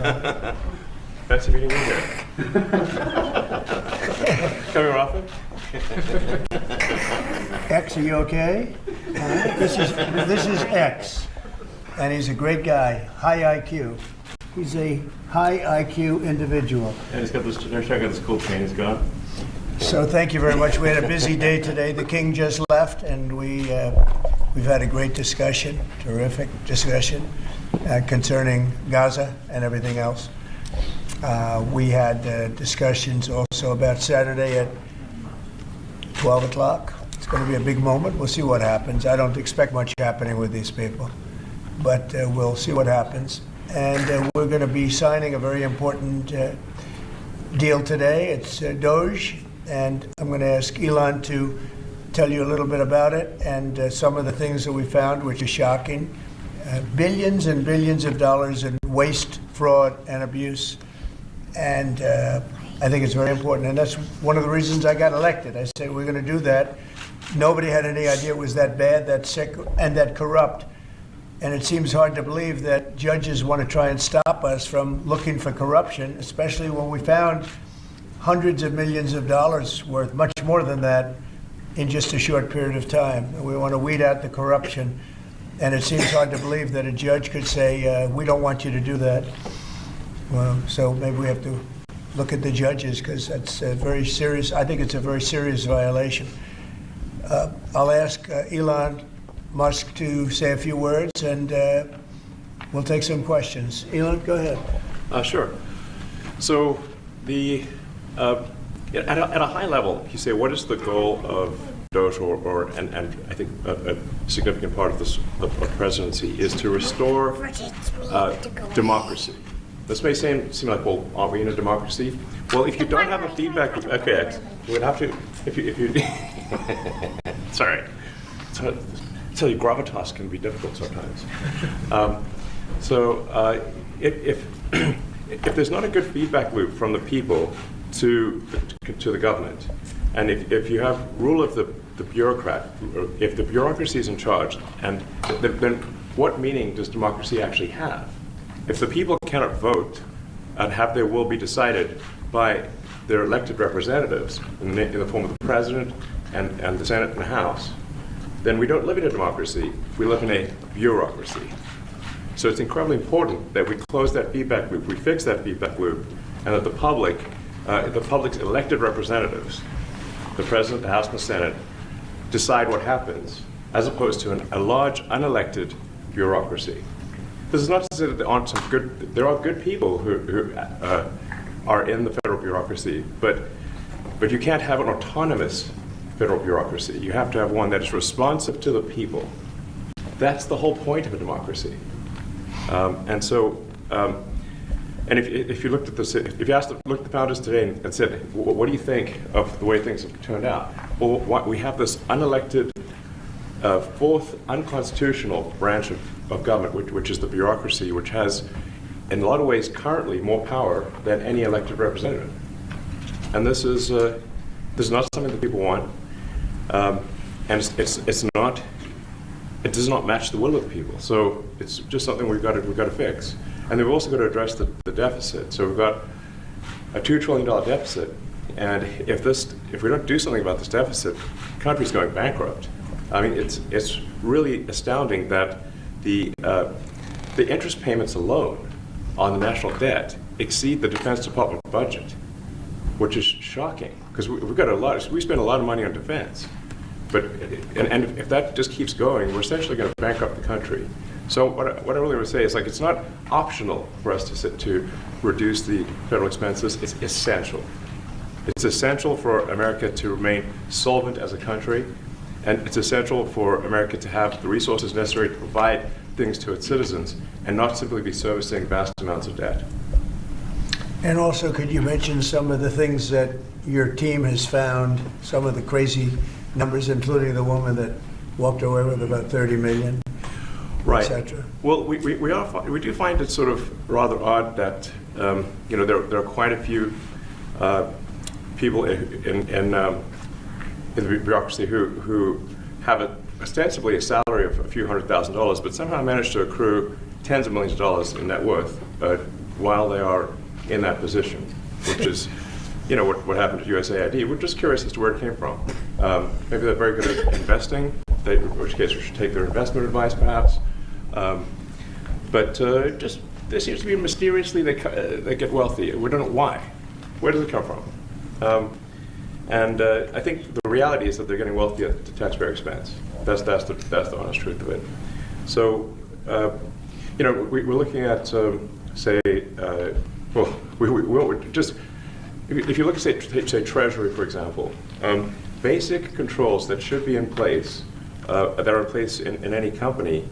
Fancy meeting you here. Coming often? X, are you okay? This is X, and he's a great guy, high IQ. He's a high IQ individual. And he's got this, check out this cool chain he's got. So thank you very much. We had a busy day today. The king just left, and we've had a great discussion, terrific discussion concerning Gaza and everything else. We had discussions also about Saturday at 12 o'clock. It's going to be a big moment. We'll see what happens. I don't expect much happening with these people, but we'll see what happens. And we're going to be signing a very important deal today. It's DOGE, and I'm going to ask Elon to tell you a little bit about it and some of the things that we found, which are shocking. Billions and billions of dollars in waste, fraud, and abuse. And I think it's very important. And that's one of the reasons I got elected. I said, we're going to do that. Nobody had any idea it was that bad, that sick, and that corrupt. And it seems hard to believe that judges want to try and stop us from looking for corruption, especially when we found hundreds of millions of dollars worth, much more than that, in just a short period of time. And we want to weed out the corruption. And it seems hard to believe that a judge could say, we don't want you to do that. Well, so maybe we have to look at the judges, because that's a very serious, I think it's a very serious violation. I'll ask Elon Musk to say a few words, and we'll take some questions. Elon, go ahead. Sure. So at a high level, you say, what is the goal of DOGE, and I think a significant part of the presidency is to restore democracy. This may seem like, well, aren't we in a democracy? Well, if you don't have a feedback, okay, we'd have to, if you sorry. Tell you, gravitas can be difficult sometimes. If there's not a good feedback loop from the people to the government, and if you have rule of the bureaucrat, or if the bureaucracy is in charge, and then what meaning does democracy actually have? If the people cannot vote and have their will be decided by their elected representatives in the form of the president and the Senate and the House, then we don't live in a democracy, we live in a bureaucracy. So it's incredibly important that we close that feedback loop, we fix that feedback loop, and that the public's elected representatives, the president, the House, and the Senate, decide what happens, as opposed to a large unelected bureaucracy. This is not to say that there are good people who are in the federal bureaucracy, but you can't have an autonomous federal bureaucracy. You have to have one that is responsive to the people. That's the whole point of a democracy. And if you looked at this, if you looked at the founders today and said, what do you think of the way things have turned out? Well, we have this unelected, fourth unconstitutional branch of government, which is the bureaucracy, which has, in a lot of ways, currently more power than any elected representative. And this is not something that people want, and it's not. It does not match the will of the people. So it's just something we've got to fix. And then we've also got to address the deficit. So we've got a $2 trillion deficit, and if we don't do something about this deficit, the country's going bankrupt. I mean, it's really astounding that the interest payments alone on the national debt exceed the Defense Department budget, which is shocking, because we spend a lot of money on defense. But and if that just keeps going, we're essentially going to bankrupt the country. So what I really would say is, like, it's not optional for us to reduce the federal expenses. It's essential. It's essential for America to remain solvent as a country, and it's essential for America to have the resources necessary to provide things to its citizens and not simply be servicing vast amounts of debt. And also, could you mention some of the things that your team has found, some of the crazy numbers, including the woman that walked away with about 30 million, right, etc.? Well, we do find it sort of rather odd that there are quite a few people in the bureaucracy who have ostensibly a salary of a few $100,000, but somehow manage to accrue tens of millions of dollars in net worth while they are in that position, which is, you know, what happened to USAID. We're just curious as to where it came from. Maybe they're very good at investing, in which case we should take their investment advice, perhaps. But just there seems to be mysteriously they get wealthy. We don't know why. Where does it come from? And I think the reality is that they're getting wealthy at the taxpayer expense. That's the honest truth of it. So, you know, we're looking at, say, well, we just, if you look at, say Treasury, for example, basic controls that should be in place, that are in place in any company,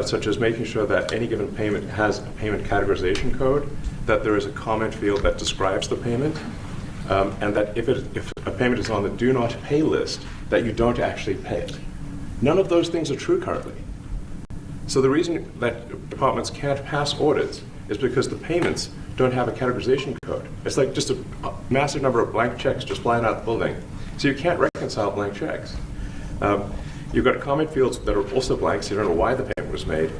such as making sure that any given payment has a payment categorization code, that there is a comment field that describes the payment, and that if a payment is on the do not pay list, that you don't actually pay it. None of those things are true currently. So the reason that departments can't pass audits is because the payments don't have a categorization code. It's like just a massive number of blank checks just flying out the building. So you can't reconcile blank checks. You've got comment fields that are also blank, so you don't know why the payment was made.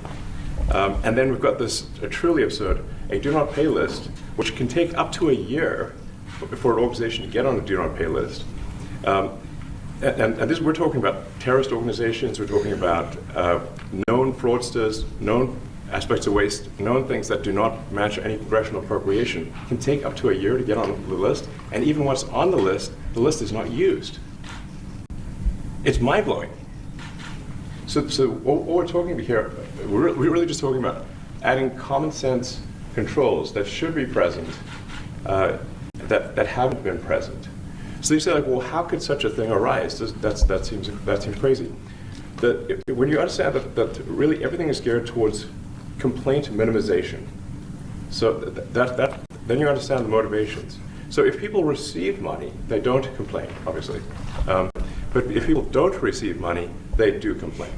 And then we've got this truly absurd, a do not pay list, which can take up to a year for an organization to get on a do not pay list. And this, we're talking about terrorist organizations, we're talking about known fraudsters, known aspects of waste, known things that do not match any congressional appropriation, can take up to a year to get on the list. And even once on the list is not used. It's mind-blowing. So what we're talking about here, we're really just talking about adding common sense controls that should be present, that haven't been present. So you say, like, well, how could such a thing arise? That seems crazy. When you understand that really everything is geared towards complaint minimization, so then you understand the motivations. So if people receive money, they don't complain, obviously. But if people don't receive money, they do complain.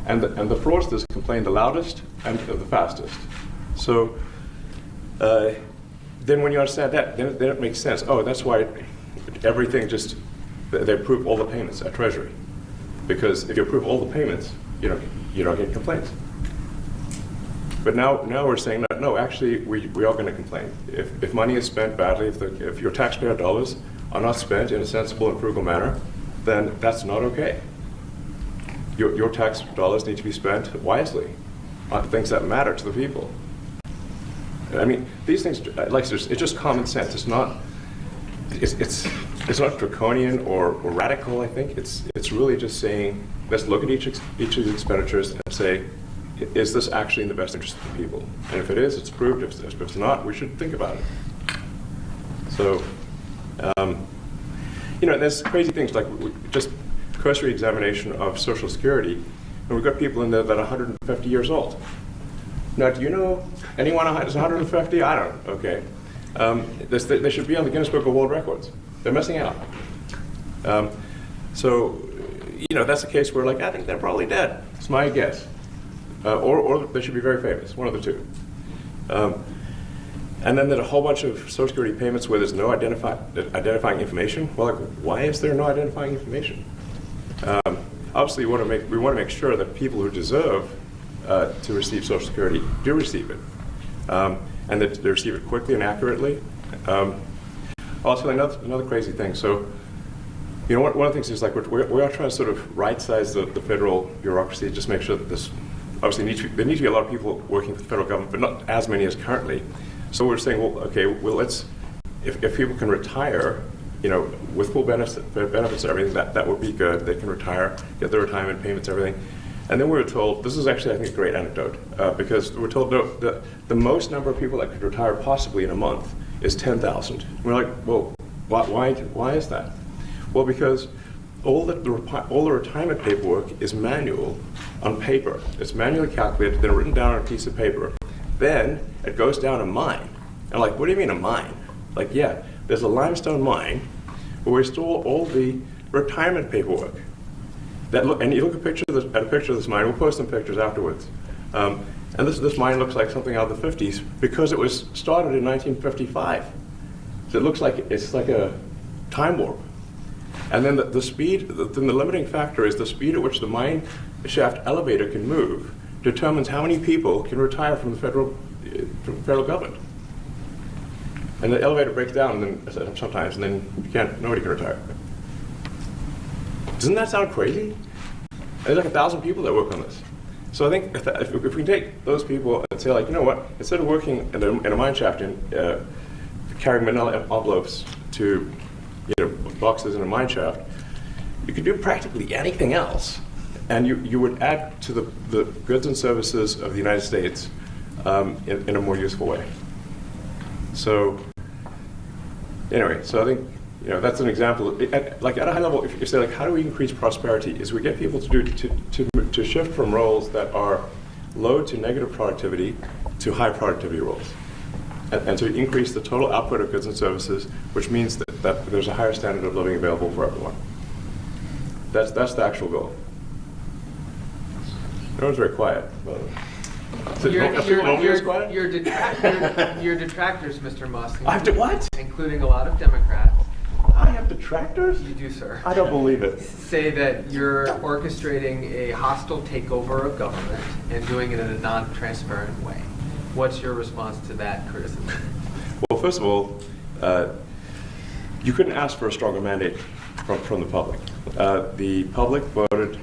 And the fraudsters complain the loudest and the fastest. So then when you understand that, then it makes sense. Oh, that's why everything they approve all the payments at Treasury. Because if you approve all the payments, you don't get complaints. But now we're saying that, no, actually, we are going to complain. If money is spent badly, if your taxpayer dollars are not spent in a sensible and frugal manner, then that's not okay. Your tax dollars need to be spent wisely on things that matter to the people. I mean, these things, like, it's just common sense. It's not draconian or radical. I think it's really just saying, let's look at each of the expenditures and say, is this actually in the best interest of the people? And if it is, it's approved. If it's not, we should think about it. So, there's crazy things like just cursory examination of Social Security, and we've got people in there that are 150 years old. Now, do you know anyone who's 150? I don't. Okay. They should be on the Guinness Book of World Records. They're missing out. So, that's a case where, like, I think they're probably dead. It's my guess. Or they should be very famous, one of the two. And then there's a whole bunch of Social Security payments where there's no identifying information. Well, like, why is there no identifying information? Obviously, we want to make sure that people who deserve to receive Social Security do receive it, and that they receive it quickly and accurately. I'll tell you another crazy thing. So, one of the things is, like, we are trying to sort of right-size the federal bureaucracy, just make sure that this. Obviously, there need to be a lot of people working for the federal government, but not as many as currently. So we're saying, well, okay, let's, if people can retire, with full benefits and everything, that would be good. They can retire, get their retirement payments, everything. And then we were told, this is actually, I think, a great anecdote, because we're told the most number of people that could retire possibly in a month is 10,000. We're like, well, why is that? Well, because all the retirement paperwork is manual on paper. It's manually calculated, then written down on a piece of paper. Then it goes down a mine. And like, what do you mean a mine? Like, yeah, there's a limestone mine where we store all the retirement paperwork. And you look at a picture of this mine. We'll post some pictures afterwards. And this mine looks like something out of the 50s because it was started in 1955. So it looks like it's like a time warp. And then the speed, then the limiting factor is the speed at which the mine shaft elevator can move determines how many people can retire from the federal government. And the elevator breaks down and then sometimes, and then nobody can retire. Doesn't that sound crazy? There's like 1,000 people that work on this. So I think if we take those people and say, like, you know what, instead of working in a mine shaft and carrying manila envelopes to boxes in a mine shaft, you could do practically anything else, and you would add to the goods and services of the United States in a more useful way. So anyway, so I think that's an example. At a high level, if you say, like, how do we increase prosperity? Is we get people to shift from roles that are low to negative productivity to high productivity roles, and to increase the total output of goods and services, which means that there's a higher standard of living available for everyone. That's the actual goal. No one's very quiet. Your detractors, Mr. Musk. I have to what? Including a lot of Democrats. I have detractors? You do, sir. I don't believe it. Say that you're orchestrating a hostile takeover of government and doing it in a non-transparent way. What's your response to that criticism? Well, first of all, you couldn't ask for a stronger mandate from the public. The public voted.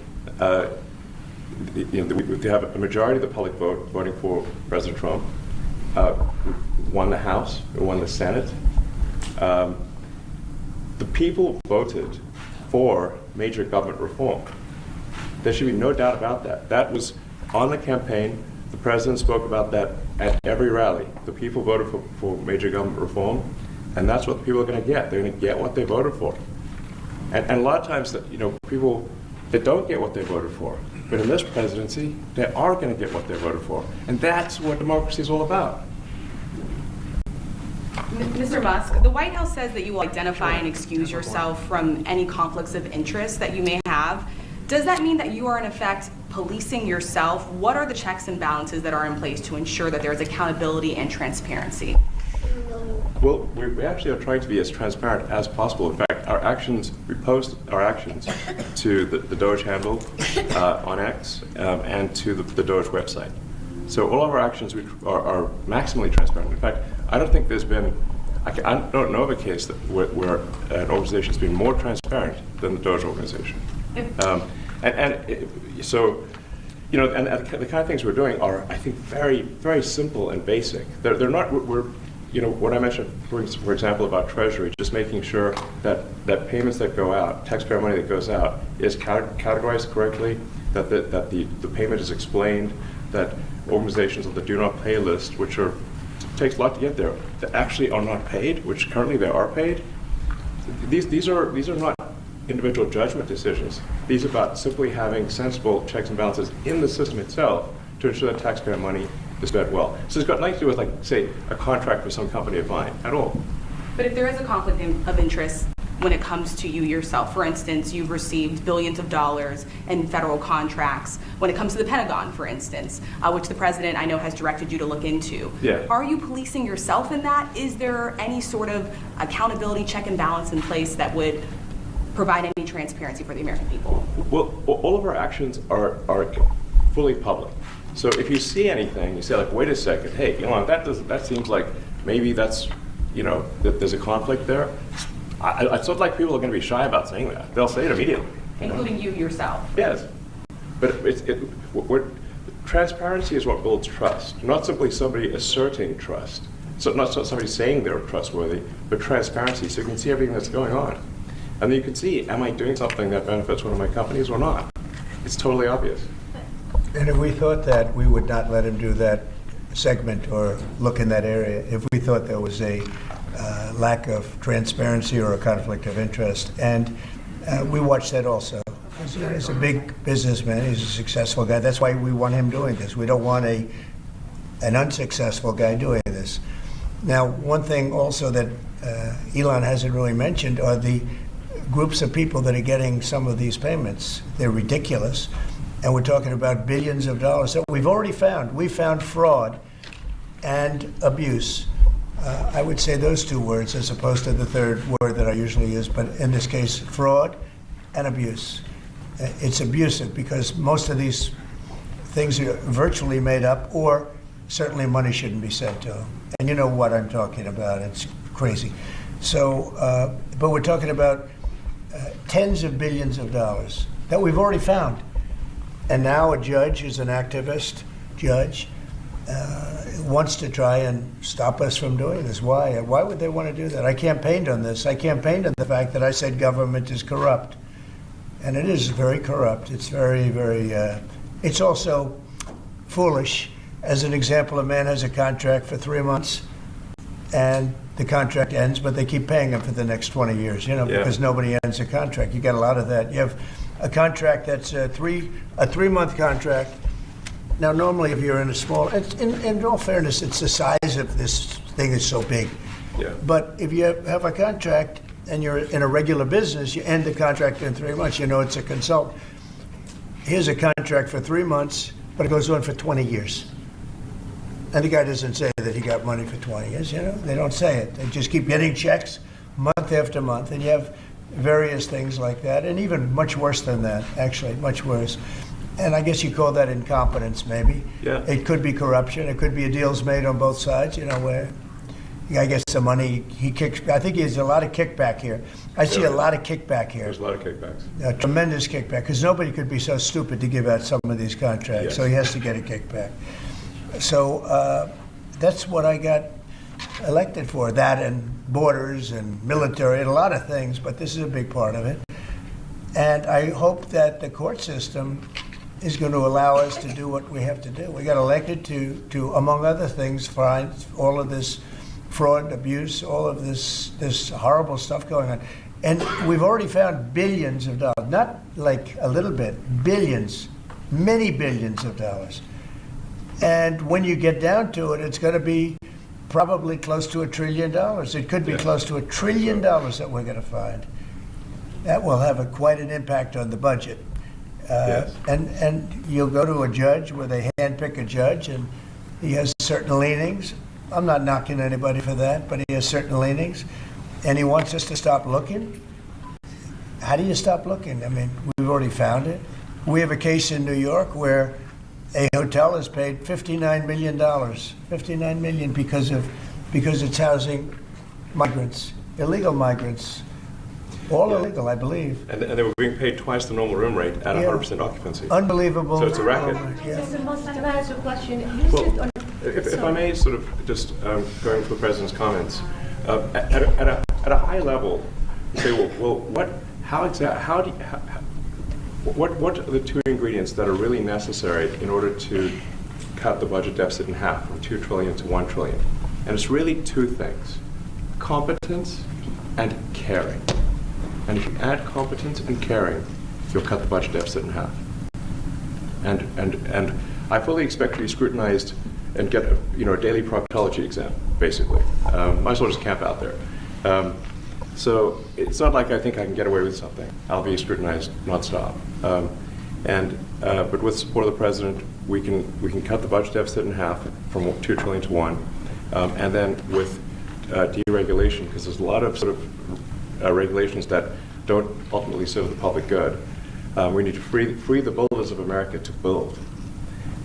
We have a majority of the public voting for President Trump. Won the House, won the Senate. The people voted for major government reform. There should be no doubt about that. That was on the campaign. The president spoke about that at every rally. The people voted for major government reform, and that's what the people are going to get. They're going to get what they voted for. And a lot of times, people that don't get what they voted for, but in this presidency, they are going to get what they voted for, and that's what democracy is all about. Mr. Musk, the White House says that you will identify and excuse yourself from any conflicts of interest that you may have. Does that mean that you are in effect policing yourself? What are the checks and balances that are in place to ensure that there is accountability and transparency? Well, we actually are trying to be as transparent as possible. In fact, we post our actions to the DOGE handle on X and to the DOGE website. So all of our actions are maximally transparent. In fact, I don't think there's been, I don't know of a case where an organization has been more transparent than the DOGE organization. So the kind of things we're doing are, I think, very, very simple and basic. They're not, what I mentioned, for example, about Treasury, just making sure that payments that go out, taxpayer money that goes out, is categorized correctly, that the payment is explained, that organizations on the do not pay list, which takes a lot to get there, that actually are not paid, which currently they are paid. These are not individual judgment decisions. These are about simply having sensible checks and balances in the system itself to ensure that taxpayer money is spent well. So it's got nothing to do with, like, say, a contract with some company of mine at all. But if there is a conflict of interest when it comes to you yourself, for instance, you've received billions of dollars in federal contracts. When it comes to the Pentagon, for instance, which the president I know has directed you to look into. Yeah. Are you policing yourself in that? Is there any sort of accountability check and balance in place that would provide any transparency for the American people? Well, all of our actions are fully public. So if you see anything, you say, like, wait a second, hey, Elon, that seems like maybe that's, that there's a conflict there. It's not like people are going to be shy about saying that. They'll say it immediately. Including you yourself. Yes. But transparency is what builds trust, not simply somebody asserting trust. So not somebody saying they're trustworthy, but transparency, so you can see everything that's going on. And then you can see, am I doing something that benefits one of my companies or not? It's totally obvious. And if we thought that, we would not let him do that segment or look in that area if we thought there was a lack of transparency or a conflict of interest. And we watch that also. He's a big businessman. He's a successful guy. That's why we want him doing this. We don't want an unsuccessful guy doing this. Now, one thing also that Elon hasn't really mentioned are the groups of people that are getting some of these payments. They're ridiculous. And we're talking about billions of dollars. So we found fraud and abuse. I would say those two words as opposed to the third word that I usually use, but in this case, fraud and abuse. It's abusive because most of these things are virtually made up, or certainly money shouldn't be sent to them. And you know what I'm talking about. It's crazy. So, but we're talking about tens of billions of dollars that we've already found. And now a judge who's an activist judge wants to try and stop us from doing this. Why? Why would they want to do that? I campaigned on this. I campaigned on the fact that I said government is corrupt. And it is very corrupt. It's very, very, it's also foolish. As an example, a man has a contract for 3 months and the contract ends, but they keep paying him for the next 20 years, because nobody ends a contract. You got a lot of that. You have a contract that's a 3-month contract. Now, normally, if you're in a small, in all fairness, it's the size of this thing is so big. Yeah. But if you have a contract and you're in a regular business, you end the contract in 3 months. It's a consultant. Here's a contract for 3 months, but it goes on for 20 years. And the guy doesn't say that he got money for 20 years. They don't say it. They just keep getting checks month after month, and you have various things like that, and even much worse than that, actually, much worse. And I guess you call that incompetence, maybe. Yeah. It could be corruption. It could be deals made on both sides, where the guy gets the money, he kicks. I think there's a lot of kickback here. I see a lot of kickback here. There's a lot of kickbacks. A tremendous kickback, because nobody could be so stupid to give out some of these contracts. Yes. So he has to get a kickback. So that's what I got elected for, that and borders and military and a lot of things, but this is a big part of it. And I hope that the court system is going to allow us to do what we have to do. We got elected to among other things, find all of this fraud, abuse, all of this horrible stuff going on. And we've already found billions of dollars, not like a little bit, billions, many billions of dollars. And when you get down to it, it's going to be probably close to $1 trillion. It could be close to $1 trillion that we're going to find. That will have quite an impact on the budget. Yes. And you'll go to a judge where they handpick a judge, and he has certain leanings. I'm not knocking anybody for that, but he has certain leanings, and he wants us to stop looking. How do you stop looking? I mean, we've already found it. We have a case in New York where a hotel has paid $59 million, $59 million because it's housing migrants, illegal migrants, all illegal, I believe. And they were being paid twice the normal room rate at 100% occupancy. Unbelievable. So it's a racket. Yeah. Mr. Musk, can I ask a question? Well, if I may sort of just going for the President's comments, at a high level, you say, well, what are the two ingredients that are really necessary in order to cut the budget deficit in half from $2 trillion to $1 trillion? And it's really two things: competence and caring. And if you add competence and caring, you'll cut the budget deficit in half. And I fully expect to be scrutinized and get a daily proctology exam, basically. Might as well just camp out there. So it's not like I think I can get away with something. I'll be scrutinized nonstop. But with support of the President, we can cut the budget deficit in half from $2 trillion to $1, and then with deregulation, because there's a lot of sort of regulations that don't ultimately serve the public good. We need to free the builders of America to build,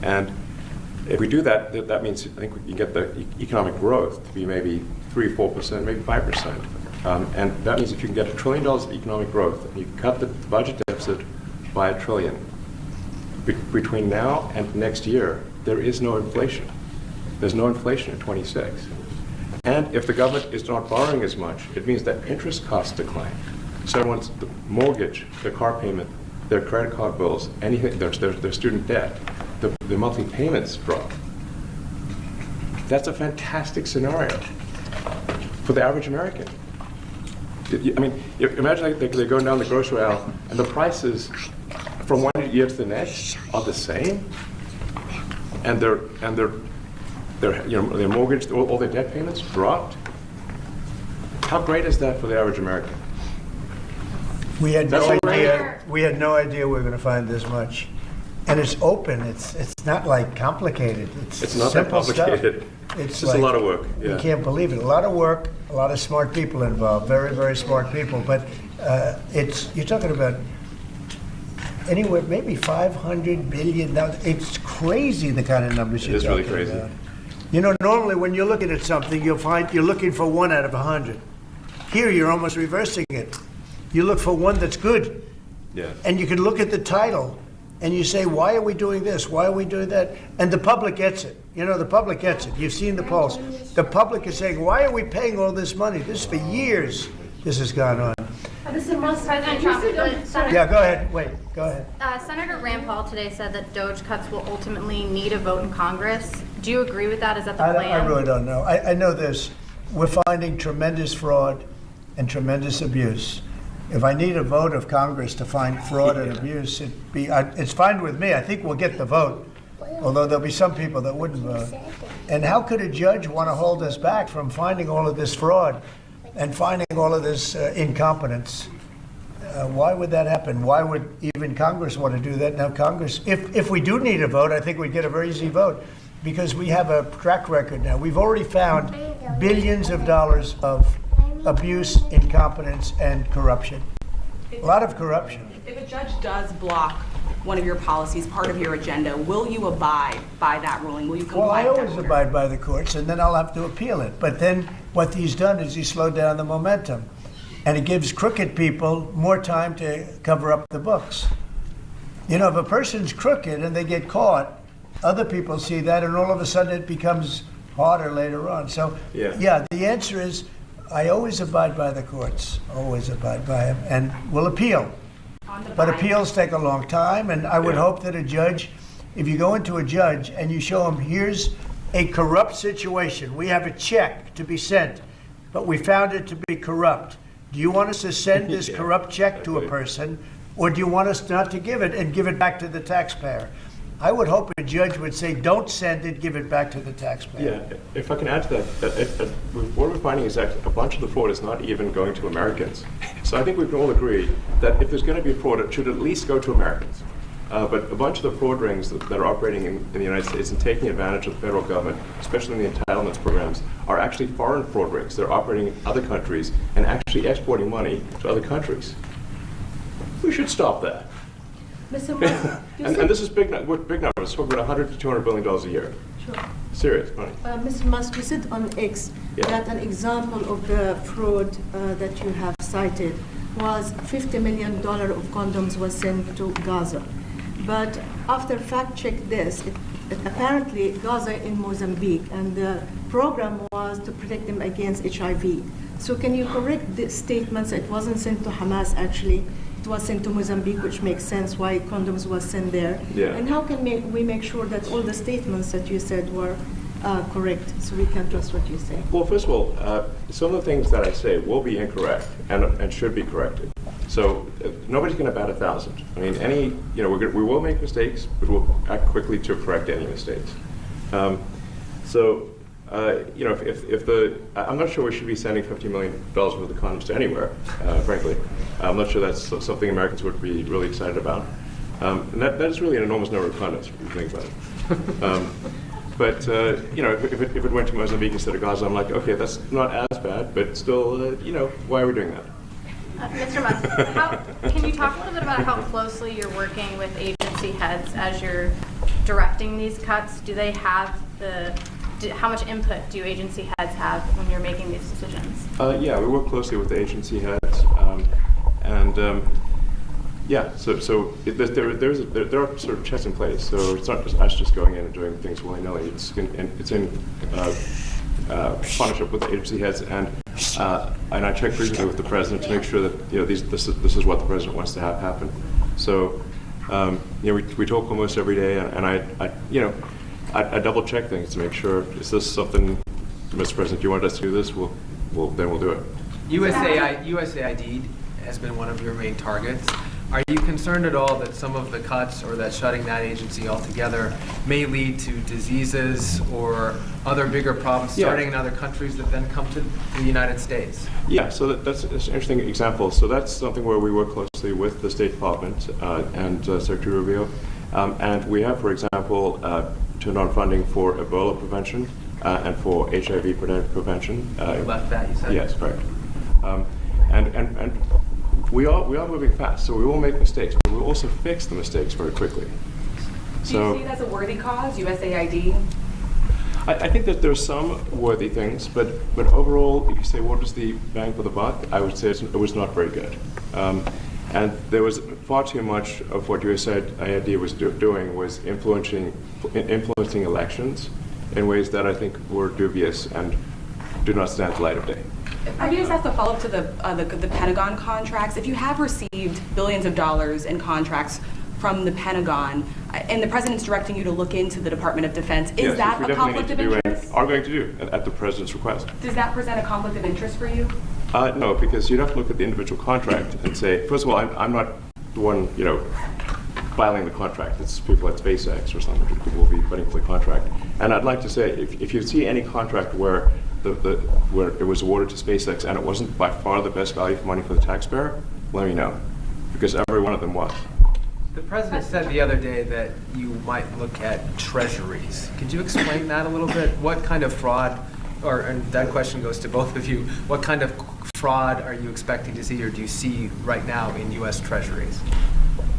and if we do that, that means I think we can get the economic growth to be maybe 3-4%, maybe 5%. And that means if you can get $1 trillion of economic growth, and you can cut the budget deficit by $1 trillion, between now and next year, there is no inflation. There's no inflation in 26. And if the government is not borrowing as much, it means that interest costs decline. So everyone's the mortgage, their car payment, their credit card bills, anything, their student debt, the monthly payments drop. That's a fantastic scenario for the average American. I mean, imagine they're going down the grocery aisle and the prices from one year to the next are the same, and their mortgage, all their debt payments dropped. How great is that for the average American? We had no That's idea. We had no idea we were going to find this much, and it's open. It's not like complicated. It's not that simple complicated. Stuff. It's just a lot of work. You Yeah. can't believe it. A lot of work, a lot of smart people involved. Very, very smart people. But you're talking about anywhere maybe $500 billion. It's crazy the kind of numbers you're It is really talking crazy. about. You know, normally when you're looking at something, you'll find you're looking for 1 out of 100. Here, you're almost reversing it. You look for one that's good. Yeah. And you can look at the title and you say, why are we doing this? Why are we doing that? And the public gets it. You know, the public gets it. You've seen the polls. The public is saying, why are we paying all this money? This for years, this has gone on. Mr. Musk, President Trump, Yeah, go ahead. Wait, go ahead. Senator Rand Paul today said that DOGE cuts will ultimately need a vote in Congress. Do you agree with that? Is that the plan? I really don't know. I know this. We're finding tremendous fraud and tremendous abuse. If I need a vote of Congress to find fraud and abuse, it's fine with me. I think we'll get the vote, although there'll be some people that wouldn't vote. And how could a judge want to hold us back from finding all of this fraud and finding all of this incompetence? Why would that happen? Why would even Congress want to do that? Now, Congress, if we do need a vote, I think we'd get a very easy vote because we have a track record now. We've already found billions of dollars of abuse, incompetence, and corruption. A lot of corruption. If a judge does block one of your policies, part of your agenda, will you abide by that ruling? Will you comply Well, I with that always order? abide by the courts, and then I'll have to appeal it. But then what he's done is he slowed down the momentum. And it gives crooked people more time to cover up the books. You know, if a person's crooked and they get caught, other people see that, and all of a sudden it becomes harder later on. So, yeah, the answer is I always abide by the courts, always abide by them, and will appeal. But appeals take a long time, and I would hope that a judge, if you go into a judge and you show him, here's a corrupt situation, we have a check to be sent, but we found it to be corrupt. Do you want us to send this corrupt check to a person, or do you want us not to give it and give it back to the taxpayer? I would hope a judge would say, don't send it, give it back to the taxpayer. Yeah, if I can add to that, what we're finding is that a bunch of the fraud is not even going to Americans. So I think we can all agree that if there's going to be fraud, it should at least go to Americans. But a bunch of the fraud rings that are operating in the United States and taking advantage of the federal government, especially in the entitlements programs, are actually foreign fraud rings. They're operating in other countries and actually exporting money to other countries. We should stop that. Mr. Musk, and this is big numbers. We're about $100 to $200 billion a year. Sure. Serious money. Mr. Musk, you said on X that an example of the fraud that you have cited was $50 million of condoms was sent to Gaza. But after fact check this, apparently Gaza in Mozambique, and the program was to protect them against HIV. So can you correct the statements? It wasn't sent to Hamas actually. It was sent to Mozambique, which makes sense why condoms was sent there. Yeah. And how can we make sure that all the statements that you said were correct, so we can trust what you say? Well, first of all, some of the things that I say will be incorrect and should be corrected. So nobody's going to bat 1,000. I mean, we will make mistakes, but we'll act quickly to correct any mistakes. I'm not sure we should be sending $50 million worth of condoms to anywhere, frankly. I'm not sure that's something Americans would be really excited about. And that is really an enormous number of condoms, if you think about it. If it went to Mozambique instead of Gaza, I'm like, okay, that's not as bad, but still, why are we doing that? Mr. Musk, can you talk a little bit about how closely you're working with agency heads as you're directing these cuts? Do they have how much input do agency heads have when you're making these decisions? Yeah, we work closely with the agency heads, there are sort of checks in place. So it's not just us just going in and doing things willy-nilly. It's in partnership with the agency heads, and I check frequently with the president to make sure that this is what the president wants to have happen. So we talk almost every day, and I double check things to make sure, is this something, Mr. President, you want us to do this? Then we'll do it. USAID has been one of your main targets. Are you concerned at all that some of the cuts or that shutting that agency altogether may lead to diseases or other bigger problems starting in other countries that then come to the United States? Yeah, so that's an interesting example. So that's something where we work closely with the State Department and Secretary Rubio. And we have, for example, turned on funding for Ebola prevention and for HIV prevention. You left that, you said? Yes, correct. And we are moving fast, so we will make mistakes, but we'll also fix the mistakes very quickly. Do you see it as a worthy cause, USAID? I think that there's some worthy things, but overall, if you say what was the bang for the buck, I would say it was not very good. And there was far too much of what USAID was doing was influencing elections in ways that I think were dubious and do not stand the light of day. I just have to follow up to the Pentagon contracts. If you have received billions of dollars in contracts from the Pentagon, and the president's directing you to look into the Department of Defense, is that a conflict of interest? Are going to do at the president's request. Does that present a conflict of interest for you? No, because you'd have to look at the individual contract and say, first of all, I'm not the one, filing the contract. It's people at SpaceX or something who will be fighting for the contract. And I'd like to say, if you see any contract where where it was awarded to SpaceX and it wasn't by far the best value for money for the taxpayer, let me know, because every one of them was. The president said the other day that you might look at treasuries. Could you explain that a little bit? What kind of fraud, and that question goes to both of you, what kind of fraud are you expecting to see or do you see right now in U.S. treasuries?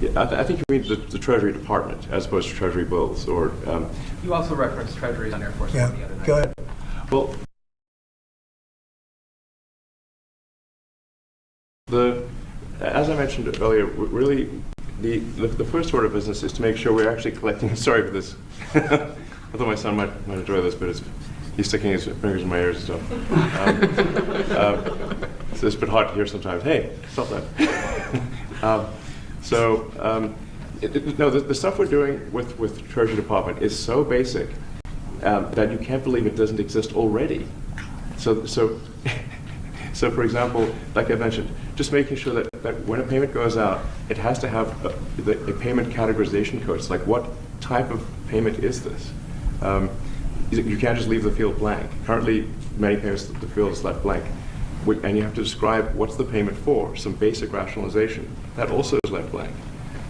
Yeah, I think you mean the Treasury Department as opposed to Treasury bills. Or you also referenced treasuries on Air Force Yeah, One the other night. go ahead. Well, as I mentioned earlier, really the first order of business is to make sure we're actually collecting. Sorry for this. I thought my son might enjoy this, but he's sticking his fingers in my ears and stuff. So it's a bit hard to hear sometimes. Hey, stop that. The stuff we're doing with Treasury Department is so basic that you can't believe it doesn't exist already. So for example, like I mentioned, just making sure that when a payment goes out, it has to have a payment categorization code. It's like, what type of payment is this? You can't just leave the field blank. Currently, many payments, the field is left blank. And you have to describe what's the payment for, some basic rationalization. That also is left blank.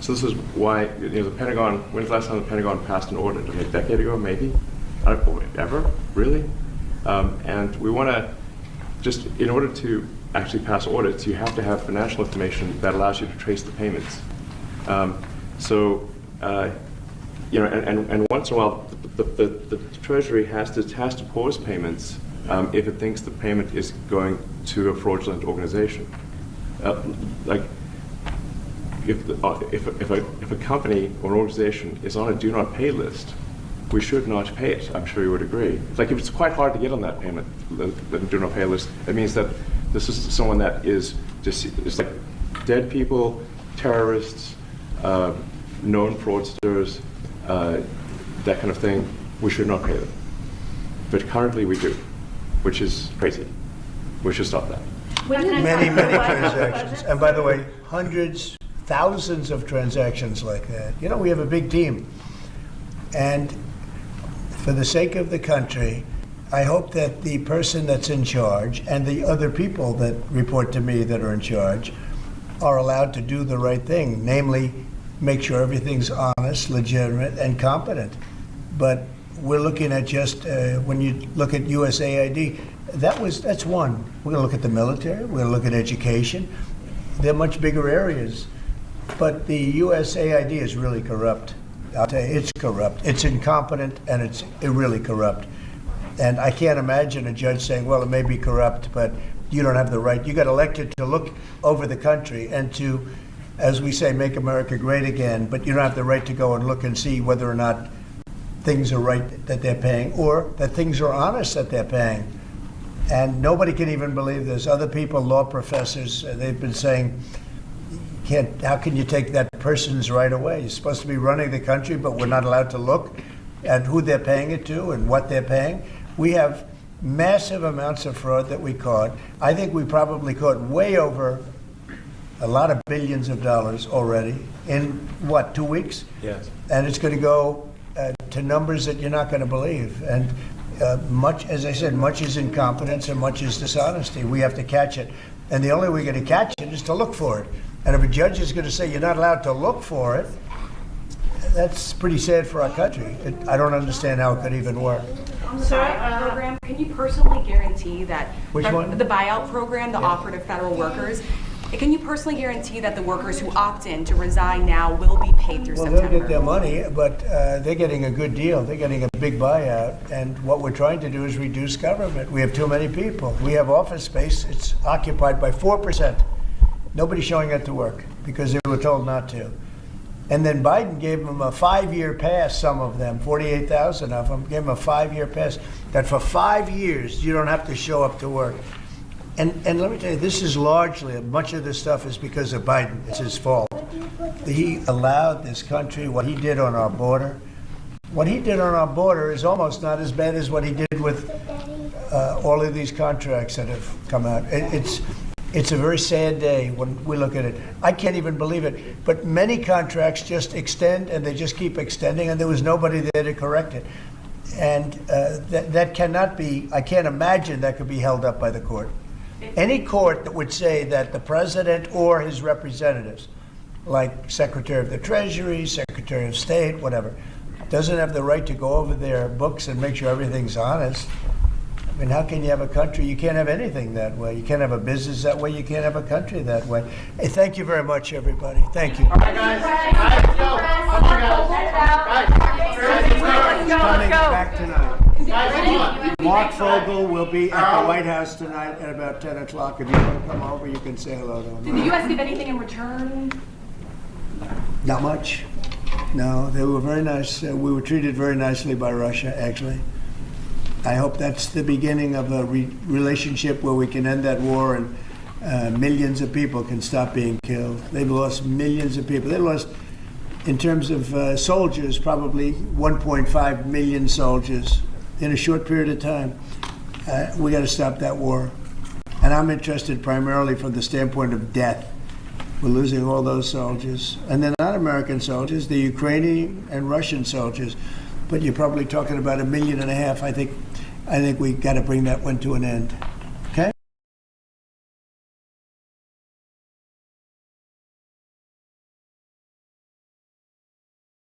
So this is why the Pentagon, when's the last time the Pentagon passed an audit? A decade ago, maybe? I don't know, ever? Really? And we want to, just in order to actually pass audits, you have to have financial information that allows you to trace the payments. And once in a while, the Treasury has to pause payments if it thinks the payment is going to a fraudulent organization. Like if a company or an organization is on a do not pay list, we should not pay it. I'm sure you would agree. Like if it's quite hard to get on that payment, the do not pay list, it means that this is someone that is just like dead people, terrorists, known fraudsters, that kind of thing. We should not pay them. But currently we do, which is crazy. We should stop that. Many transactions. And by the way, hundreds, thousands of transactions like that. We have a big team. And for the sake of the country, I hope that the person that's in charge and the other people that report to me that are in charge are allowed to do the right thing, namely make sure everything's honest, legitimate, and competent. But we're looking at just, when you look at USAID, that's one. We're going to look at the military, we're going to look at education. They're much bigger areas. But the USAID is really corrupt. I'll tell you, it's corrupt. It's incompetent, and it's really corrupt. And I can't imagine a judge saying, well, it may be corrupt, but you don't have the right. You got elected to look over the country and to, as we say, make America great again, but you don't have the right to go and look and see whether or not things are right that they're paying or that things are honest that they're paying. And nobody can even believe this. Other people, law professors, they've been saying, how can you take that person's right away? You're supposed to be running the country, but we're not allowed to look at who they're paying it to and what they're paying. We have massive amounts of fraud that we caught. I think we probably caught way over a lot of billions of dollars already in, 2 weeks? Yes. And it's going to go to numbers that you're not going to believe. And much, as I said, much is incompetence and much is dishonesty. We have to catch it. And the only way we're going to catch it is to look for it. And if a judge is going to say you're not allowed to look for it, that's pretty sad for our country. I don't understand how it could even work. On the buyout program, can you personally guarantee that Which one? The buyout program, the offer to federal workers, Can you personally guarantee that the workers who opt in to resign now will be paid through Well, September? they'll get their money, but they're getting a good deal. They're getting a big buyout. And what we're trying to do is reduce government. We have too many people. We have office space. It's occupied by 4%. Nobody's showing up to work because they were told not to. And then Biden gave them a 5-year pass, some of them, 48,000 of them, gave them a 5-year pass, that for 5 years you don't have to show up to work. And let me tell you, this is largely, much of this stuff is because of Biden. It's his fault. He allowed this country, what he did on our border. What he did on our border is almost not as bad as what he did with all of these contracts that have come out. It's a very sad day when we look at it. I can't even believe it. But many contracts just extend and they just keep extending, and there was nobody there to correct it. And that cannot be, I can't imagine that could be held up by the court. Any court that would say that the president or his representatives, like Secretary of the Treasury, Secretary of State, whatever, doesn't have the right to go over their books and make sure everything's honest. I mean, how can you have a country? You can't have anything that way. You can't have a business that way. You can't have a country that way. Hey, thank you very much, everybody. Thank you. All right, guys. Let's go. Come on, guys. Coming back tonight. Guys, come on. Mark Fogel will be at the White House tonight at about 10 o'clock. If you want to come over, you can say hello to him. Did the U.S. give anything in return? Not much. No, they were very nice. We were treated very nicely by Russia, actually. I hope that's the beginning of a relationship where we can end that war and millions of people can stop being killed. They've lost millions of people. They lost, in terms of soldiers, probably 1.5 million soldiers in a short period of time. We got to stop that war. And I'm interested primarily from the standpoint of death. We're losing all those soldiers. And they're not American soldiers, they're Ukrainian and Russian soldiers. But you're probably talking about 1.5 million. I think we got to bring that one to an end.